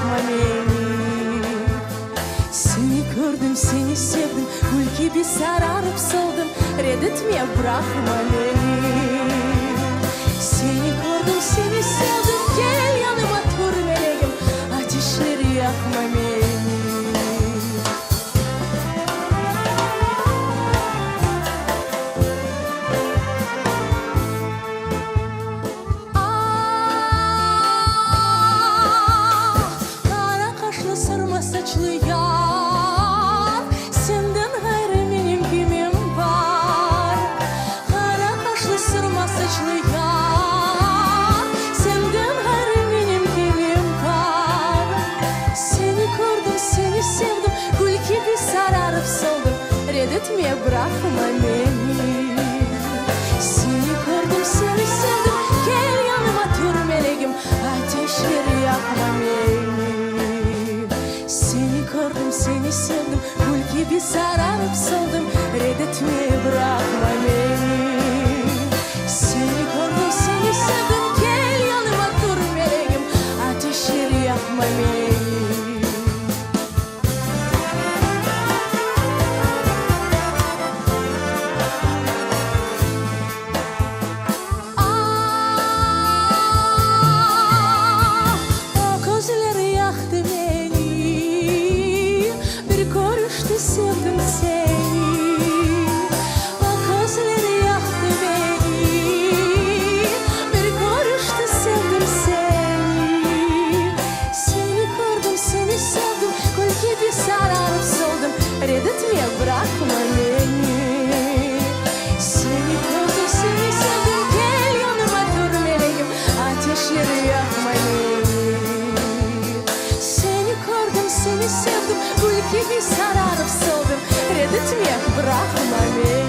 bırakma beni. Seni gördüm, seni sevdim, gül gibi sararıp soldum. Reddetme, bırakma beni. Seni gördüm, seni sevdim, gel yanıma dur meleğim, ateşleri yakma beni. Saçlı yar, senden gayrı benim kimim var? Kara kaşlı sırma saçlı yar, senden gayrı benim kimim var? Seni gördüm, seni sevdim, gül gibi sararıp soldum. Reddetme, bırakma beni. Seni gördüm, seni sevdim, gel yanıma dur meleğim, ateşleri yakma beni. Seni gördüm, seni sevdim, gül gibi sararıp soldum. Reddetme, bırakma beni. Seni gördüm, seni sevdim, gel yanıma dur meleğim, ateşleri yakma beni. Sevdim seni, o gözleri yaktı beni. Bir görüşte sevdim seni. Seni gördüm, seni sevdim, gül gibi sararıp soldum. Reddetme, bırakma beni. Seni gördüm, seni sevdim, gel yanıma dur meleğim, ateşleri yakma beni. Seni gördüm, seni sevdim, gül gibi sararıp soldum. Reddetme, bırakma beni.